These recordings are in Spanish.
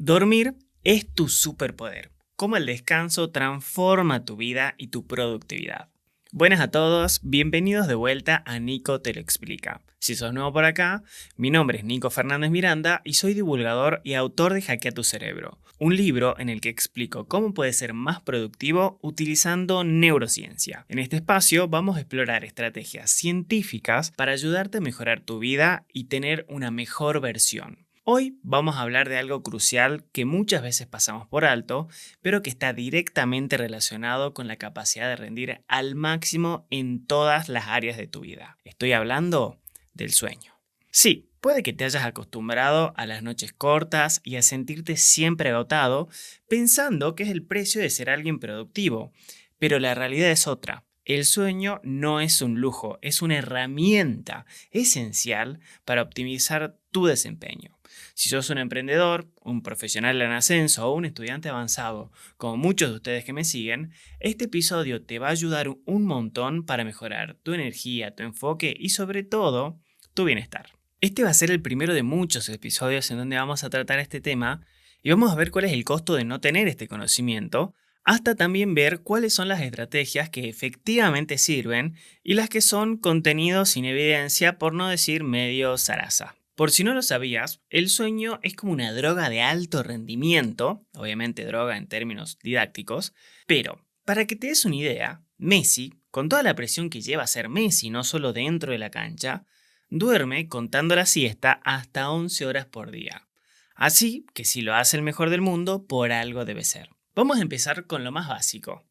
Dormir es tu superpoder. Cómo el descanso transforma tu vida y tu productividad. Buenas a todos, bienvenidos de vuelta a Nico Te Lo Explica. Si sos nuevo por acá, mi nombre es Nico Fernández Miranda y soy divulgador y autor de Hackea tu Cerebro, un libro en el que explico cómo puedes ser más productivo utilizando neurociencia. En este espacio vamos a explorar estrategias científicas para ayudarte a mejorar tu vida y tener una mejor versión. Hoy vamos a hablar de algo crucial que muchas veces pasamos por alto, pero que está directamente relacionado con la capacidad de rendir al máximo en todas las áreas de tu vida. Estoy hablando del sueño. Sí, puede que te hayas acostumbrado a las noches cortas y a sentirte siempre agotado, pensando que es el precio de ser alguien productivo, pero la realidad es otra. El sueño no es un lujo, es una herramienta esencial para optimizar tu desempeño. Si sos un emprendedor, un profesional en ascenso o un estudiante avanzado, como muchos de ustedes que me siguen, este episodio te va a ayudar un montón para mejorar tu energía, tu enfoque y sobre todo, tu bienestar. Este va a ser el primero de muchos episodios en donde vamos a tratar este tema y vamos a ver cuál es el costo de no tener este conocimiento, hasta también ver cuáles son las estrategias que efectivamente sirven y las que son contenidos sin evidencia, por no decir medio zaraza. Por si no lo sabías, el sueño es como una droga de alto rendimiento, obviamente droga en términos didácticos, pero para que te des una idea, Messi, con toda la presión que lleva a ser Messi, no solo dentro de la cancha, duerme contando la siesta hasta 11 horas por día. Así que si lo hace el mejor del mundo, por algo debe ser. Vamos a empezar con lo más básico.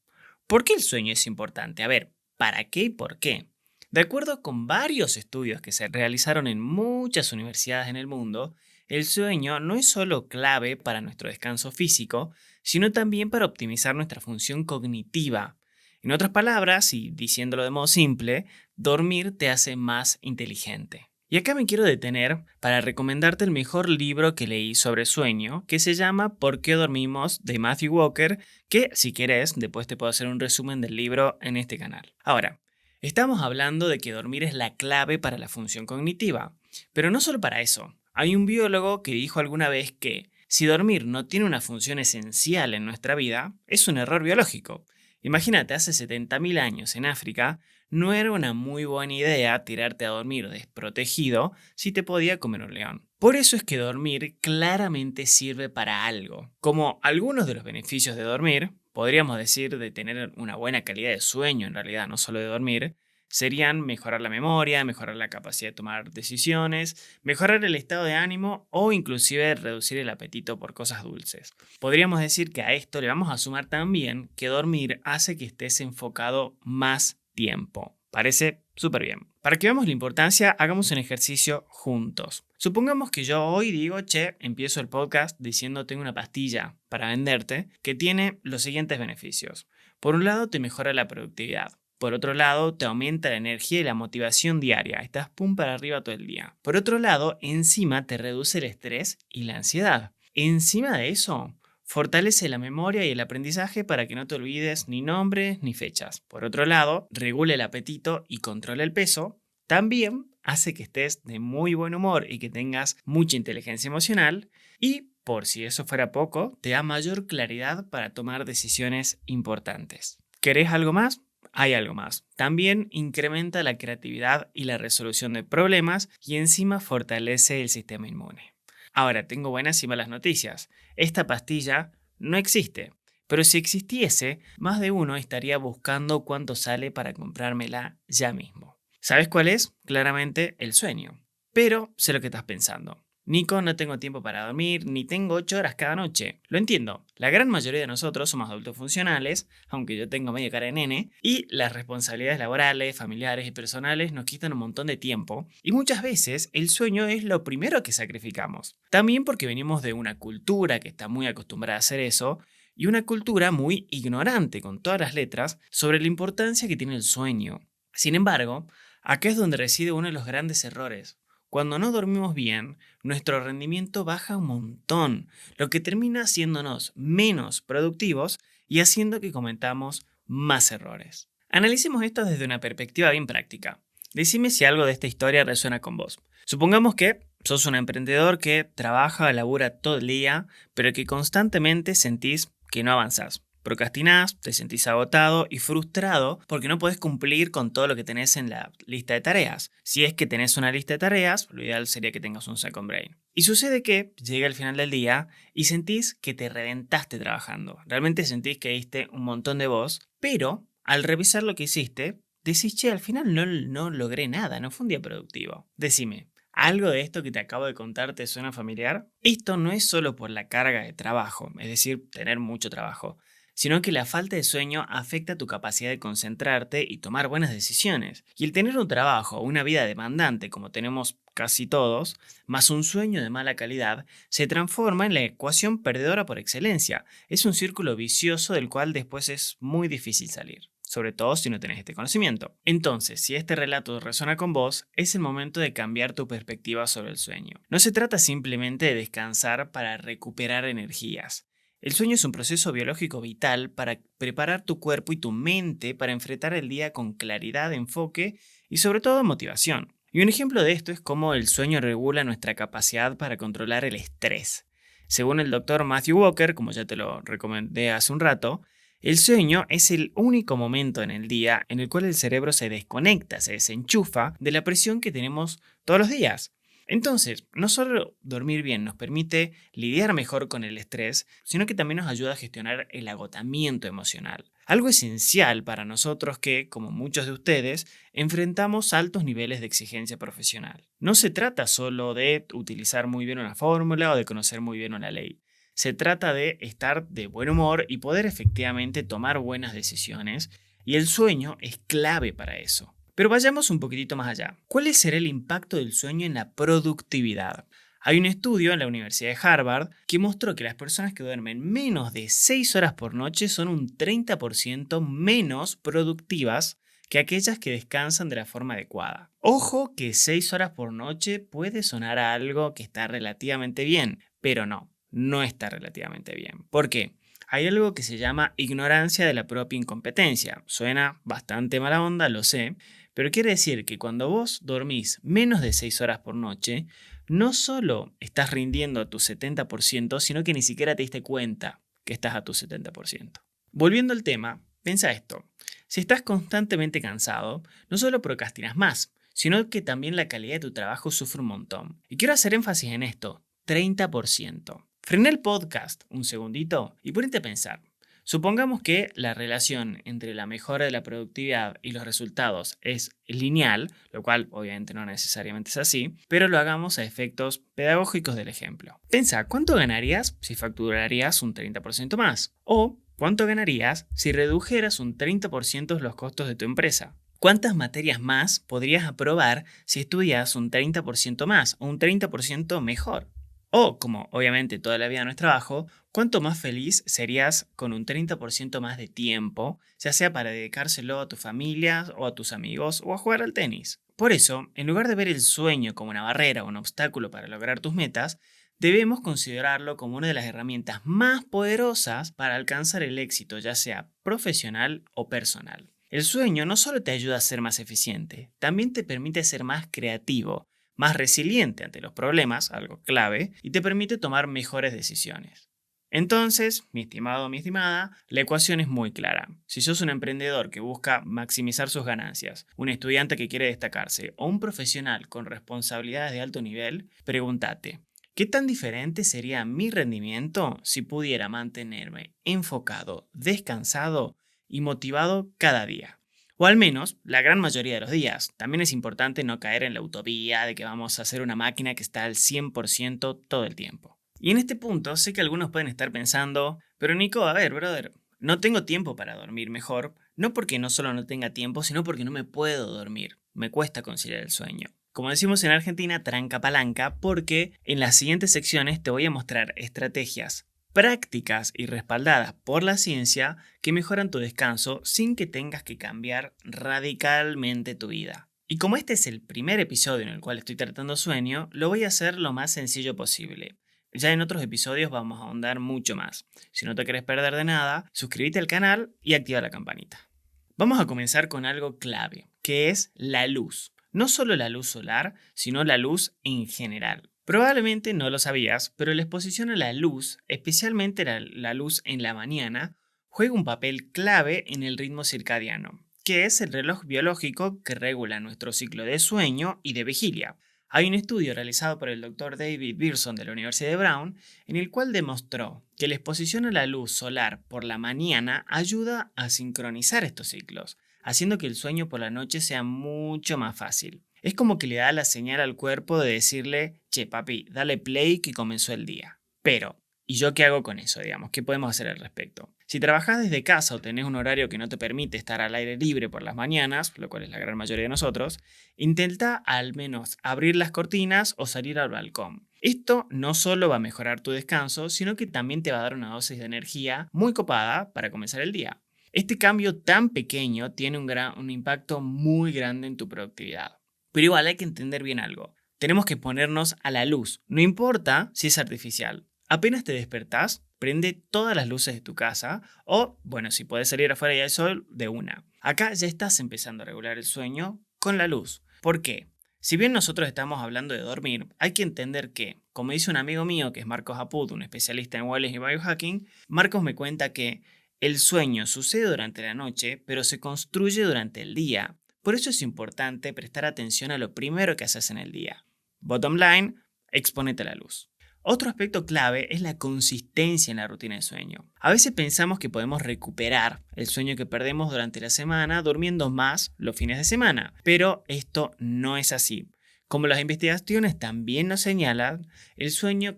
¿Por qué el sueño es importante? A ver, ¿para qué y por qué? De acuerdo con varios estudios que se realizaron en muchas universidades en el mundo, el sueño no es solo clave para nuestro descanso físico, sino también para optimizar nuestra función cognitiva. En otras palabras, y diciéndolo de modo simple, dormir te hace más inteligente. Y acá me quiero detener para recomendarte el mejor libro que leí sobre sueño, que se llama ¿Por qué dormimos?, de Matthew Walker, que si querés, después te puedo hacer un resumen del libro en este canal. Ahora, estamos hablando de que dormir es la clave para la función cognitiva, pero no solo para eso. Hay un biólogo que dijo alguna vez que si dormir no tiene una función esencial en nuestra vida, es un error biológico. Imagínate, hace 70.000 años en África, no era una muy buena idea tirarte a dormir desprotegido si te podía comer un león. Por eso es que dormir claramente sirve para algo. Como algunos de los beneficios de dormir, podríamos decir de tener una buena calidad de sueño en realidad, no solo de dormir, serían mejorar la memoria, mejorar la capacidad de tomar decisiones, mejorar el estado de ánimo o inclusive reducir el apetito por cosas dulces. Podríamos decir que a esto le vamos a sumar también que dormir hace que estés enfocado más tiempo. Parece súper bien. Para que veamos la importancia, hagamos un ejercicio juntos. Supongamos que yo hoy digo, empiezo el podcast diciendo tengo una pastilla para venderte que tiene los siguientes beneficios. Por un lado, te mejora la productividad. Por otro lado, te aumenta la energía y la motivación diaria. Estás pum para arriba todo el día. Por otro lado, encima te reduce el estrés y la ansiedad. Encima de eso, fortalece la memoria y el aprendizaje para que no te olvides ni nombres ni fechas. Por otro lado, regula el apetito y controla el peso. También hace que estés de muy buen humor y que tengas mucha inteligencia emocional. Y, por si eso fuera poco, te da mayor claridad para tomar decisiones importantes. ¿Querés algo más? Hay algo más. También incrementa la creatividad y la resolución de problemas y encima fortalece el sistema inmune. Ahora, tengo buenas y malas noticias. Esta pastilla no existe, pero si existiese, más de uno estaría buscando cuánto sale para comprármela ya mismo. ¿Sabes cuál es? Claramente el sueño. Pero sé lo que estás pensando. Nico, no tengo tiempo para dormir, ni tengo 8 horas cada noche. Lo entiendo, la gran mayoría de nosotros somos adultos funcionales, aunque yo tengo medio cara de nene, y las responsabilidades laborales, familiares y personales nos quitan un montón de tiempo, y muchas veces el sueño es lo primero que sacrificamos. También porque venimos de una cultura que está muy acostumbrada a hacer eso, y una cultura muy ignorante con todas las letras sobre la importancia que tiene el sueño. Sin embargo, acá es donde reside uno de los grandes errores. Cuando no dormimos bien, nuestro rendimiento baja un montón, lo que termina haciéndonos menos productivos y haciendo que cometamos más errores. Analicemos esto desde una perspectiva bien práctica. Decime si algo de esta historia resuena con vos. Supongamos que sos un emprendedor que trabaja, labura todo el día, pero que constantemente sentís que no avanzás. Procrastinás, te sentís agotado y frustrado porque no podés cumplir con todo lo que tenés en la lista de tareas. Si es que tenés una lista de tareas, lo ideal sería que tengas un second brain. Y sucede que llega el final del día y sentís que te reventaste trabajando. Realmente sentís que diste un montón de vos, pero al revisar lo que hiciste, decís, che, al final no logré nada, no fue un día productivo. Decime, ¿algo de esto que te acabo de contar te suena familiar? Esto no es solo por la carga de trabajo, es decir, tener mucho trabajo, sino que la falta de sueño afecta tu capacidad de concentrarte y tomar buenas decisiones. Y el tener un trabajo o una vida demandante, como tenemos casi todos, más un sueño de mala calidad, se transforma en la ecuación perdedora por excelencia. Es un círculo vicioso del cual después es muy difícil salir, sobre todo si no tenés este conocimiento. Entonces, si este relato resuena con vos, es el momento de cambiar tu perspectiva sobre el sueño. No se trata simplemente de descansar para recuperar energías. El sueño es un proceso biológico vital para preparar tu cuerpo y tu mente para enfrentar el día con claridad, enfoque y sobre todo motivación. Y un ejemplo de esto es cómo el sueño regula nuestra capacidad para controlar el estrés. Según el doctor Matthew Walker, como ya te lo recomendé hace un rato, el sueño es el único momento en el día en el cual el cerebro se desconecta, se desenchufa de la presión que tenemos todos los días. Entonces, no solo dormir bien nos permite lidiar mejor con el estrés, sino que también nos ayuda a gestionar el agotamiento emocional. Algo esencial para nosotros que, como muchos de ustedes, enfrentamos altos niveles de exigencia profesional. No se trata solo de utilizar muy bien una fórmula o de conocer muy bien una ley. Se trata de estar de buen humor y poder efectivamente tomar buenas decisiones, y el sueño es clave para eso. Pero vayamos un poquitito más allá. ¿Cuál será el impacto del sueño en la productividad? Hay un estudio en la Universidad de Harvard que mostró que las personas que duermen menos de 6 horas por noche son un 30% menos productivas que aquellas que descansan de la forma adecuada. Ojo que 6 horas por noche puede sonar a algo que está relativamente bien, pero no está relativamente bien. ¿Por qué? Hay algo que se llama ignorancia de la propia incompetencia. Suena bastante mala onda, lo sé, pero quiere decir que cuando vos dormís menos de 6 horas por noche, no solo estás rindiendo a tu 70%, sino que ni siquiera te diste cuenta que estás a tu 70%. Volviendo al tema, piensa esto. Si estás constantemente cansado, no solo procrastinas más, sino que también la calidad de tu trabajo sufre un montón. Y quiero hacer énfasis en esto, 30%. Frené el podcast un segundito y ponete a pensar. Supongamos que la relación entre la mejora de la productividad y los resultados es lineal, lo cual obviamente no necesariamente es así, pero lo hagamos a efectos pedagógicos del ejemplo. Pensa, ¿cuánto ganarías si facturarías un 30% más? O, ¿cuánto ganarías si redujeras un 30% los costos de tu empresa? ¿Cuántas materias más podrías aprobar si estudias un 30% más o un 30% mejor? O, como obviamente toda la vida no es trabajo, ¿cuánto más feliz serías con un 30% más de tiempo, ya sea para dedicárselo a tu familia o a tus amigos o a jugar al tenis? Por eso, en lugar de ver el sueño como una barrera o un obstáculo para lograr tus metas, debemos considerarlo como una de las herramientas más poderosas para alcanzar el éxito, ya sea profesional o personal. El sueño no solo te ayuda a ser más eficiente, también te permite ser más creativo, más resiliente ante los problemas, algo clave, y te permite tomar mejores decisiones. Entonces, mi estimado o mi estimada, la ecuación es muy clara. Si sos un emprendedor que busca maximizar sus ganancias, un estudiante que quiere destacarse o un profesional con responsabilidades de alto nivel, pregúntate, ¿qué tan diferente sería mi rendimiento si pudiera mantenerme enfocado, descansado y motivado cada día? O al menos la gran mayoría de los días. También es importante no caer en la utopía de que vamos a ser una máquina que está al 100% todo el tiempo. Y en este punto sé que algunos pueden estar pensando, pero Nico, a ver, brother, no tengo tiempo para dormir mejor, no porque no solo no tenga tiempo, sino porque no me puedo dormir. Me cuesta conciliar el sueño. Como decimos en Argentina, tranca palanca, porque en las siguientes secciones te voy a mostrar estrategias prácticas y respaldadas por la ciencia que mejoran tu descanso sin que tengas que cambiar radicalmente tu vida. Y como este es el primer episodio en el cual estoy tratando sueño, lo voy a hacer lo más sencillo posible. Ya en otros episodios vamos a ahondar mucho más. Si no te querés perder de nada, suscríbete al canal y activa la campanita. Vamos a comenzar con algo clave, que es la luz. no solo la luz solar, sino la luz en general. Probablemente no lo sabías, pero la exposición a la luz, especialmente la luz en la mañana, juega un papel clave en el ritmo circadiano, que es el reloj biológico que regula nuestro ciclo de sueño y de vigilia. Hay un estudio realizado por el doctor David Pearson de la Universidad de Brown en el cual demostró que la exposición a la luz solar por la mañana ayuda a sincronizar estos ciclos, haciendo que el sueño por la noche sea mucho más fácil. Es como que le da la señal al cuerpo de decirle, che papi, dale play que comenzó el día. Pero, ¿y yo qué hago con eso, digamos? ¿Qué podemos hacer al respecto? Si trabajas desde casa o tenés un horario que no te permite estar al aire libre por las mañanas, lo cual es la gran mayoría de nosotros, intenta al menos abrir las cortinas o salir al balcón. Esto no solo va a mejorar tu descanso, sino que también te va a dar una dosis de energía muy copada para comenzar el día. Este cambio tan pequeño tiene un impacto muy grande en tu productividad. Pero igual hay que entender bien algo. Tenemos que ponernos a la luz, no importa si es artificial. Apenas te despertás, prende todas las luces de tu casa o, bueno, si puedes salir afuera y hay sol, de una. Acá ya estás empezando a regular el sueño con la luz. ¿Por qué? Si bien nosotros estamos hablando de dormir, hay que entender que, como dice un amigo mío que es Marcos Apud, un especialista en wellness y biohacking, Marcos me cuenta que el sueño sucede durante la noche, pero se construye durante el día. Por eso es importante prestar atención a lo primero que haces en el día. Bottom line, exponete a la luz. Otro aspecto clave es la consistencia en la rutina de sueño. A veces pensamos que podemos recuperar el sueño que perdemos durante la semana durmiendo más los fines de semana, pero esto no es así. Como las investigaciones también nos señalan,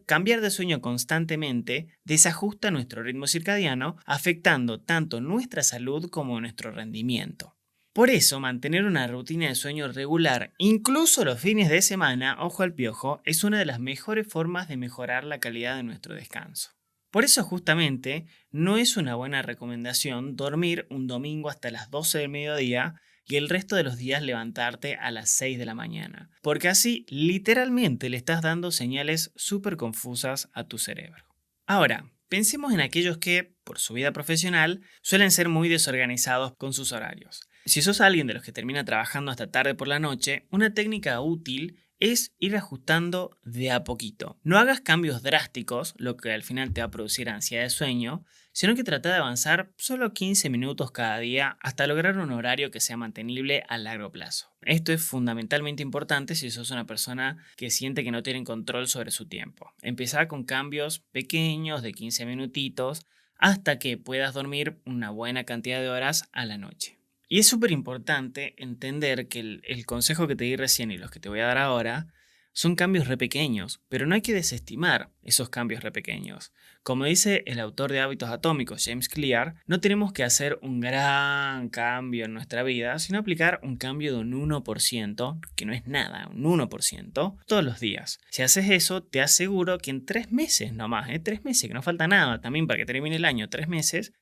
cambiar de sueño constantemente desajusta nuestro ritmo circadiano, afectando tanto nuestra salud como nuestro rendimiento. Por eso, mantener una rutina de sueño regular, incluso los fines de semana, ojo al piojo, es una de las mejores formas de mejorar la calidad de nuestro descanso. Por eso justamente no es una buena recomendación dormir un domingo hasta las 12 del mediodía y el resto de los días levantarte a las 6 de la mañana, porque así literalmente le estás dando señales súper confusas a tu cerebro. Ahora, pensemos en aquellos que, por su vida profesional, suelen ser muy desorganizados con sus horarios. Si sos alguien de los que termina trabajando hasta tarde por la noche, una técnica útil es ir ajustando de a poquito. No hagas cambios drásticos, lo que al final te va a producir ansiedad de sueño, sino que trata de avanzar solo 15 minutos cada día hasta lograr un horario que sea mantenible a largo plazo. Esto es fundamentalmente importante si sos una persona que siente que no tiene control sobre su tiempo. Empezar con cambios pequeños de 15 minutitos hasta que puedas dormir una buena cantidad de horas a la noche. Y es súper importante entender que el consejo que te di recién y los que te voy a dar ahora son cambios re pequeños, pero no hay que desestimar esos cambios re pequeños. Como dice el autor de Hábitos Atómicos, James Clear, no tenemos que hacer un gran cambio en nuestra vida, sino aplicar un cambio de un 1%, que no es nada, un 1%, todos los días. Si haces eso, te aseguro que en 3 meses nomás, 3 meses, que no falta nada también para que termine el año, 3 meses,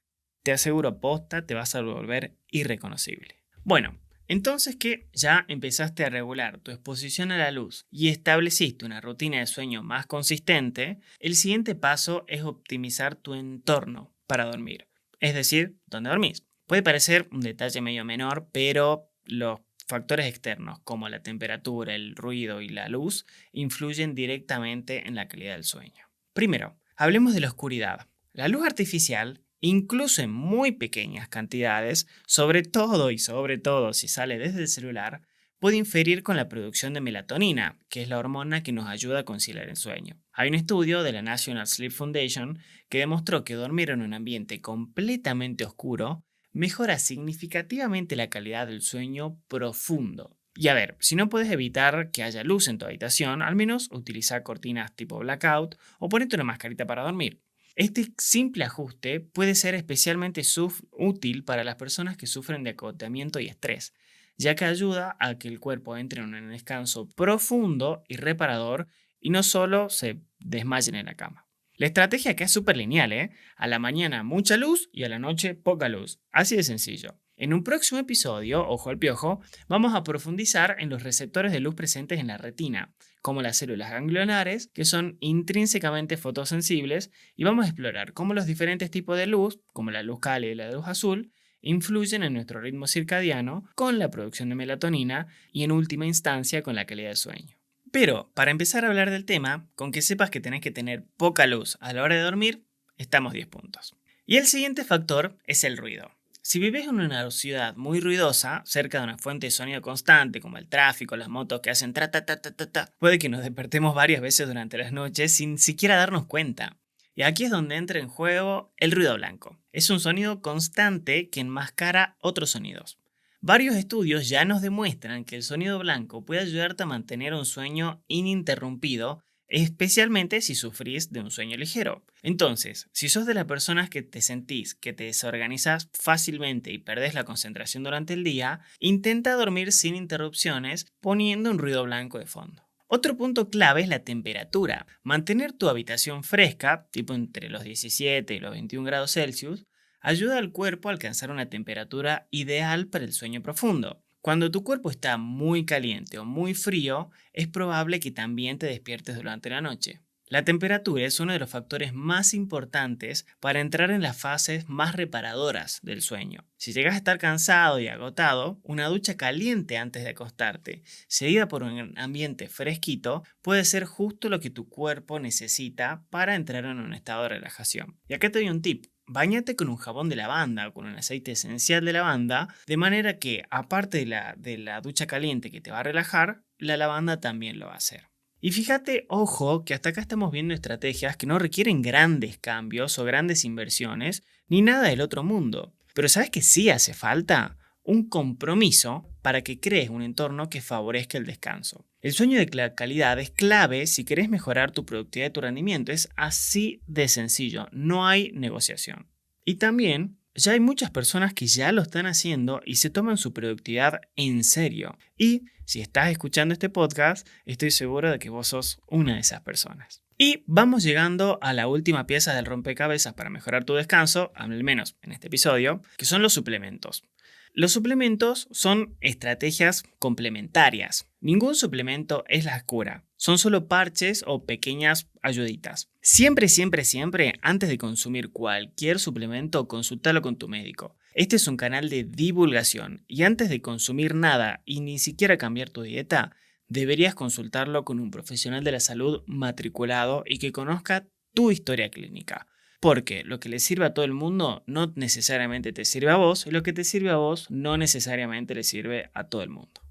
te aseguro posta, te vas a volver irreconocible. Bueno, entonces que ya empezaste a regular tu exposición a la luz y estableciste una rutina de sueño más consistente, el siguiente paso es optimizar tu entorno para dormir. Es decir, dónde dormís. Puede parecer un detalle medio menor, pero los factores externos como la temperatura, el ruido y la luz influyen directamente en la calidad del sueño. Primero, hablemos de la oscuridad. La luz artificial, incluso en muy pequeñas cantidades, sobre todo si sale desde el celular, puede inferir con la producción de melatonina, que es la hormona que nos ayuda a conciliar el sueño. Hay un estudio de la National Sleep Foundation que demostró que dormir en un ambiente completamente oscuro mejora significativamente la calidad del sueño profundo. Y a ver, si no puedes evitar que haya luz en tu habitación, al menos utiliza cortinas tipo blackout o ponete una mascarita para dormir. Este simple ajuste puede ser especialmente útil para las personas que sufren de agotamiento y estrés, ya que ayuda a que el cuerpo entre en un descanso profundo y reparador y no solo se desmayen en la cama. La estrategia acá es súper lineal, ¿eh? A la mañana mucha luz y a la noche poca luz. Así de sencillo. En un próximo episodio, ojo al piojo, vamos a profundizar en los receptores de luz presentes en la retina, como las células ganglionares, que son intrínsecamente fotosensibles, y vamos a explorar cómo los diferentes tipos de luz, como la luz cálida y la luz azul, influyen en nuestro ritmo circadiano con la producción de melatonina y en última instancia con la calidad del sueño. Pero para empezar a hablar del tema, con que sepas que tenés que tener poca luz a la hora de dormir, estamos 10 puntos. Y el siguiente factor es el ruido. Si vives en una ciudad muy ruidosa, cerca de una fuente de sonido constante, como el tráfico, las motos que hacen tra ta ta ta ta ta, puede que nos despertemos varias veces durante las noches sin siquiera darnos cuenta. Y aquí es donde entra en juego el ruido blanco. Es un sonido constante que enmascara otros sonidos. Varios estudios ya nos demuestran que el sonido blanco puede ayudarte a mantener un sueño ininterrumpido, especialmente si sufrís de un sueño ligero. Entonces, si sos de las personas que te sentís que te desorganizás fácilmente y perdés la concentración durante el día, intenta dormir sin interrupciones poniendo un ruido blanco de fondo. Otro punto clave es la temperatura. Mantener tu habitación fresca, tipo entre los 17 y los 21 grados Celsius, ayuda al cuerpo a alcanzar una temperatura ideal para el sueño profundo. Cuando tu cuerpo está muy caliente o muy frío, es probable que también te despiertes durante la noche. La temperatura es uno de los factores más importantes para entrar en las fases más reparadoras del sueño. Si llegas a estar cansado y agotado, una ducha caliente antes de acostarte, seguida por un ambiente fresquito, puede ser justo lo que tu cuerpo necesita para entrar en un estado de relajación. Y acá te doy un tip. Báñate con un jabón de lavanda o con un aceite esencial de lavanda, de manera que, aparte de la ducha caliente que te va a relajar, la lavanda también lo va a hacer. Y fíjate, ojo, que hasta acá estamos viendo estrategias que no requieren grandes cambios o grandes inversiones, ni nada del otro mundo. Pero ¿sabes qué sí hace falta? Un compromiso para que crees un entorno que favorezca el descanso. El sueño de calidad es clave si querés mejorar tu productividad y tu rendimiento. Es así de sencillo, no hay negociación. Y también ya hay muchas personas que ya lo están haciendo y se toman su productividad en serio. Y si estás escuchando este podcast, estoy seguro de que vos sos una de esas personas. Y vamos llegando a la última pieza del rompecabezas para mejorar tu descanso, al menos en este episodio, que son los suplementos. Los suplementos son estrategias complementarias. Ningún suplemento es la cura. Son solo parches o pequeñas ayuditas. Siempre, siempre, siempre, antes de consumir cualquier suplemento, consultalo con tu médico. Este es un canal de divulgación y antes de consumir nada y ni siquiera cambiar tu dieta, deberías consultarlo con un profesional de la salud matriculado y que conozca tu historia clínica. Porque lo que le sirve a todo el mundo no necesariamente te sirve a vos y lo que te sirve a vos no necesariamente le sirve a todo el mundo.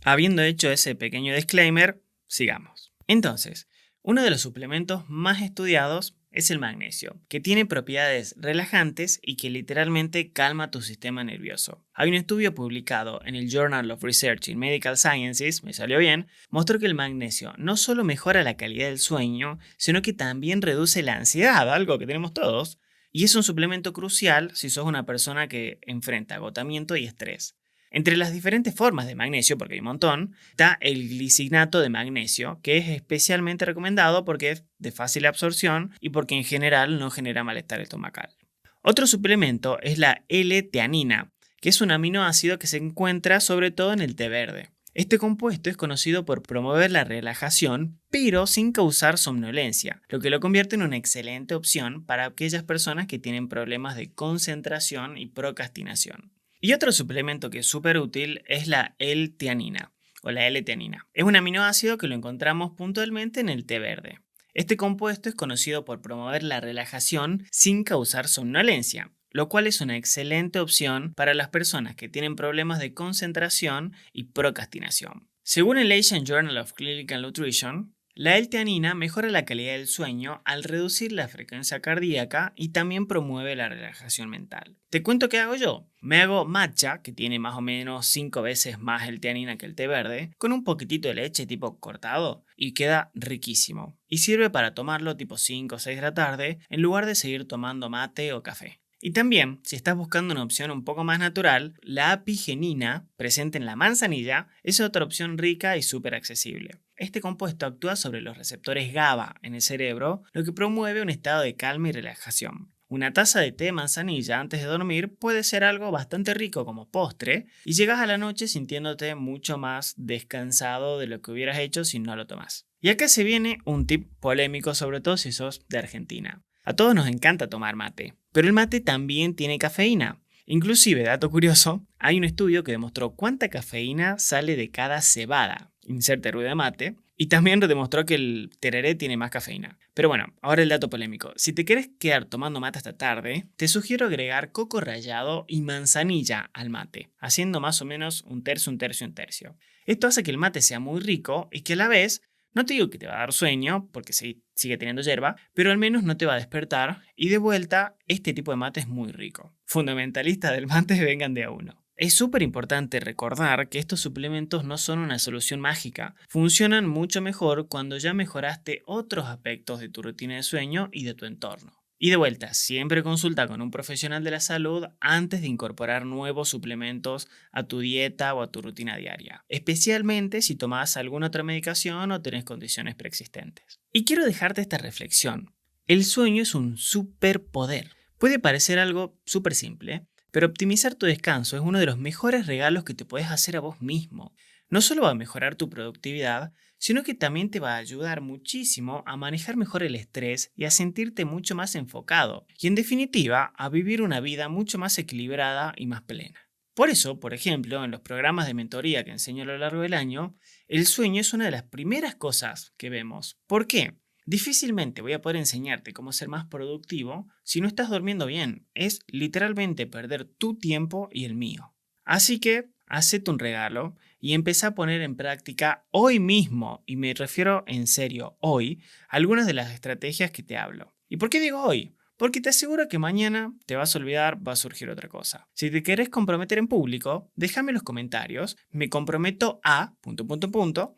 Habiendo hecho ese pequeño disclaimer, sigamos. Entonces, uno de los suplementos más estudiados es el magnesio, que tiene propiedades relajantes y que literalmente calma tu sistema nervioso. Hay un estudio publicado en el Journal of Research in Medical Sciences, me salió bien, mostró que el magnesio no solo mejora la calidad del sueño, sino que también reduce la ansiedad, algo que tenemos todos, y es un suplemento crucial si sos una persona que enfrenta agotamiento y estrés. Entre las diferentes formas de magnesio, porque hay un montón, está el glicinato de magnesio, que es especialmente recomendado porque es de fácil absorción y porque en general no genera malestar estomacal. Otro suplemento es la L-teanina, que es un aminoácido que se encuentra sobre todo en el té verde. Este compuesto es conocido por promover la relajación, pero sin causar somnolencia, lo que lo convierte en una excelente opción para aquellas personas que tienen problemas de concentración y procrastinación. Y otro suplemento que es súper útil es la L-teanina o la L-teanina. Es un aminoácido que lo encontramos puntualmente en el té verde. Este compuesto es conocido por promover la relajación sin causar somnolencia, lo cual es una excelente opción para las personas que tienen problemas de concentración y procrastinación. Según el Asian Journal of Clinical Nutrition, la L-teanina mejora la calidad del sueño al reducir la frecuencia cardíaca y también promueve la relajación mental. ¿Te cuento qué hago yo? Me hago matcha, que tiene más o menos 5 veces más L-teanina que el té verde, con un poquitito de leche tipo cortado y queda riquísimo. Y sirve para tomarlo tipo 5 o 6 de la tarde en lugar de seguir tomando mate o café. Y también, si estás buscando una opción un poco más natural, la apigenina, presente en la manzanilla, es otra opción rica y súper accesible. Este compuesto actúa sobre los receptores GABA en el cerebro, lo que promueve un estado de calma y relajación. Una taza de té de manzanilla antes de dormir puede ser algo bastante rico como postre y llegas a la noche sintiéndote mucho más descansado de lo que hubieras hecho si no lo tomas. Y acá se viene un tip polémico, sobre todo si sos de Argentina. A todos nos encanta tomar mate, pero el mate también tiene cafeína. Inclusive, dato curioso, hay un estudio que demostró cuánta cafeína sale de cada cebada, inserte ruido de mate, y también demostró que el tereré tiene más cafeína. Pero bueno, ahora el dato polémico. Si te quieres quedar tomando mate hasta tarde, te sugiero agregar coco rallado y manzanilla al mate, haciendo más o menos un tercio, un tercio, un tercio. Esto hace que el mate sea muy rico y que a la vez, no te digo que te va a dar sueño, porque sigue teniendo yerba, pero al menos no te va a despertar y de vuelta, este tipo de mate es muy rico. Fundamentalistas del mate, vengan de a uno. Es súper importante recordar que estos suplementos no son una solución mágica. Funcionan mucho mejor cuando ya mejoraste otros aspectos de tu rutina de sueño y de tu entorno. Y de vuelta, siempre consulta con un profesional de la salud antes de incorporar nuevos suplementos a tu dieta o a tu rutina diaria, especialmente si tomas alguna otra medicación o tenés condiciones preexistentes. Y quiero dejarte esta reflexión. El sueño es un superpoder. Puede parecer algo súper simple, pero optimizar tu descanso es uno de los mejores regalos que te puedes hacer a vos mismo. No solo va a mejorar tu productividad, sino que también te va a ayudar muchísimo a manejar mejor el estrés y a sentirte mucho más enfocado. Y en definitiva, a vivir una vida mucho más equilibrada y más plena. Por eso, por ejemplo, en los programas de mentoría que enseño a lo largo del año, el sueño es una de las primeras cosas que vemos. ¿Por qué? Difícilmente voy a poder enseñarte cómo ser más productivo si no estás durmiendo bien. Es literalmente perder tu tiempo y el mío. Así que, hacete un regalo y empezá a poner en práctica hoy mismo, y me refiero en serio hoy, algunas de las estrategias que te hablo. ¿Y por qué digo hoy? Porque te aseguro que mañana te vas a olvidar, va a surgir otra cosa. Si te querés comprometer en público, déjame en los comentarios, me comprometo a...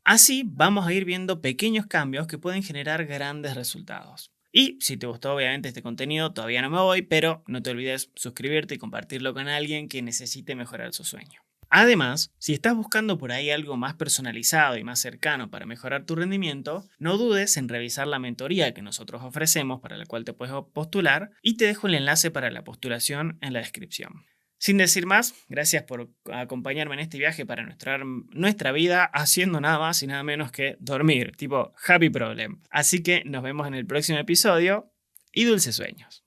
Así vamos a ir viendo pequeños cambios que pueden generar grandes resultados. Y si te gustó obviamente este contenido, todavía no me voy, pero no te olvides suscribirte y compartirlo con alguien que necesite mejorar su sueño. Además, si estás buscando por ahí algo más personalizado y más cercano para mejorar tu rendimiento, no dudes en revisar la mentoría que nosotros ofrecemos para la cual te puedes postular y te dejo el enlace para la postulación en la descripción. Sin decir más, gracias por acompañarme en este viaje para nuestra vida haciendo nada más y nada menos que dormir, tipo happy problem. Así que nos vemos en el próximo episodio y dulces sueños.